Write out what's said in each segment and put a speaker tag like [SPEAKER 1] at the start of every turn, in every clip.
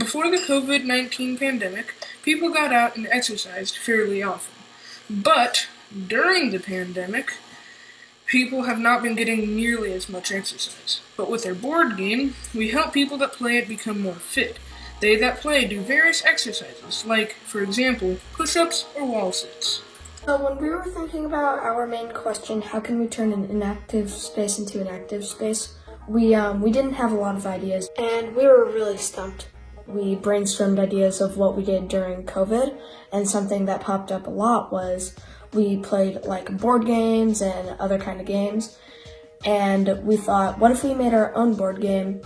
[SPEAKER 1] Before the COVID-19 pandemic, people got out and exercised fairly often. But during the pandemic, people have not been getting nearly as much exercise. But with our board game, we help people that play it become more fit. They that play do various exercises, like, for example, push-ups or wall sits.
[SPEAKER 2] So when we were thinking about our main question, how can we turn an inactive space into an active space, we didn't have a lot of ideas, and we were really stumped. We brainstormed ideas of what we did during COVID, and something that popped up a lot was we played like board games and other kind of games, and we thought, what if we made our own board game?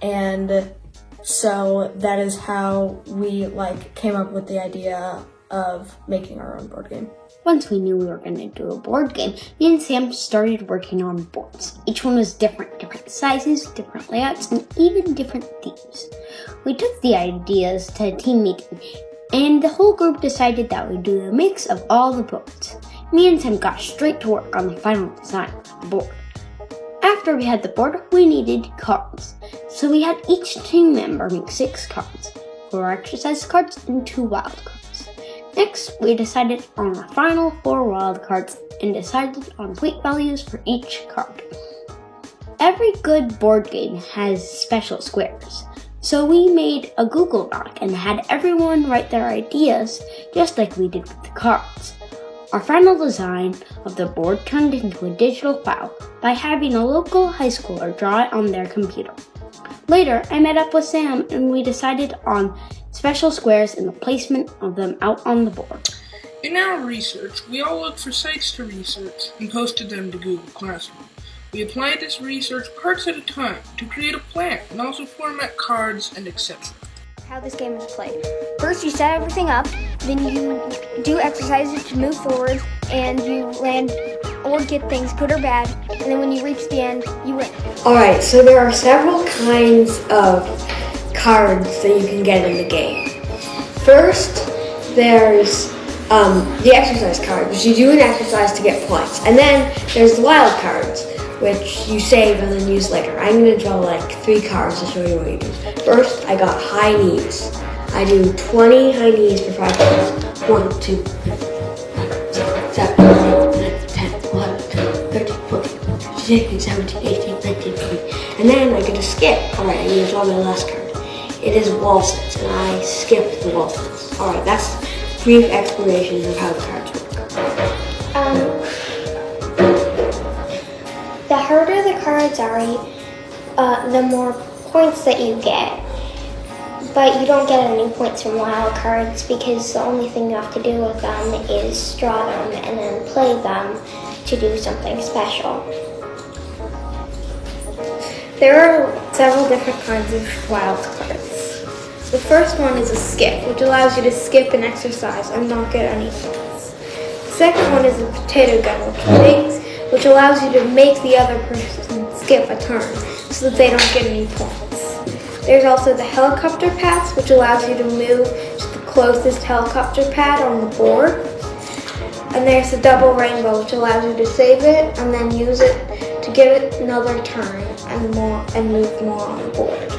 [SPEAKER 2] And so that is how we came up with the idea of making our own board game.
[SPEAKER 3] Once we knew we were going to do a board game, me and Sam started working on boards. Each one was different sizes, different layouts, and even different themes. We took the ideas to a team meeting, and the whole group decided that we'd do a mix of all the boards. Me and Sam got straight to work on the final design of the board. After we had the board, we needed cards. So we had each team member make 6 cards, 4 exercise cards and 2 wild cards. Next, we decided on our final 4 wild cards and decided on weight values for each card. Every good board game has special squares, so we made a Google Doc and had everyone write their ideas just like we did with the cards. Our final design of the board turned into a digital file by having a local high schooler draw it on their computer. Later, I met up with Sam and we decided on special squares and the placement of them out on the board.
[SPEAKER 1] In our research, we all looked for sites to research and posted them to Google Classroom. We applied this research parts at a time to create a plan and also format cards and etc.
[SPEAKER 4] How this game is played. First you set everything up, then you do exercises to move forward, and you land or get things good or bad, and then when you reach the end, you win.
[SPEAKER 5] Alright, so there are several kinds of cards that you can get in the game. First, there's the exercise card, which you do an exercise to get points. And then there's the wild cards, which you save and then use later. I'm going to draw 3 cards to show you what you do. First, I got high knees. I do 20 high knees for 5 cards. 1, 2, 3, 4, 5, 6, 7, 8, 9, 10, 11, 12, 13, 14, 15, 16, 17, 18, 19, 20. And then I get to skip. Alright, I'm going to draw my last card. It is wall sits, and I skipped the wall sits. Alright, that's brief explanation of how the cards work.
[SPEAKER 6] The harder the cards are, the more points that you get. But you don't get any points from wild cards because the only thing you have to do with them is draw them and then play them to do something special.
[SPEAKER 7] There are several different kinds of wild cards. The first one is a skip, which allows you to skip an exercise and not get any points. The second one is a potato gun, which allows you to make the other person skip a turn so that they don't get any points. There's also the helicopter pass, which allows you to move to the closest helicopter pad on the board. And there's the double rainbow, which allows you to save it and then use it to get another turn and move more on the board.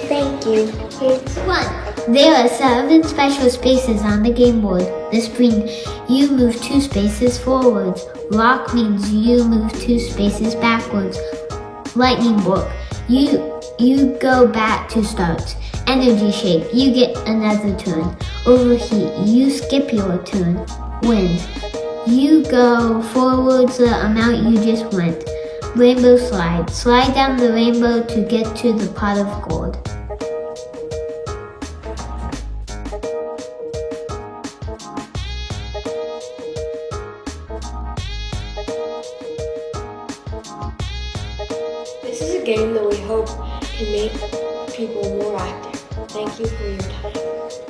[SPEAKER 6] Thank you.
[SPEAKER 8] Here's 1. There are 7 special spaces on the game board. This means you move 2 spaces forwards. Rock means you move 2 spaces backwards. Lightning bolt, you go back 2 starts. Energy shake, you get another turn. Overheat, you skip your turn. Wind, you go forwards the amount you just went. Rainbow slide, slide down the rainbow to get to the pot of gold.
[SPEAKER 5] This is a game that we hope can make people more active. Thank you for your time.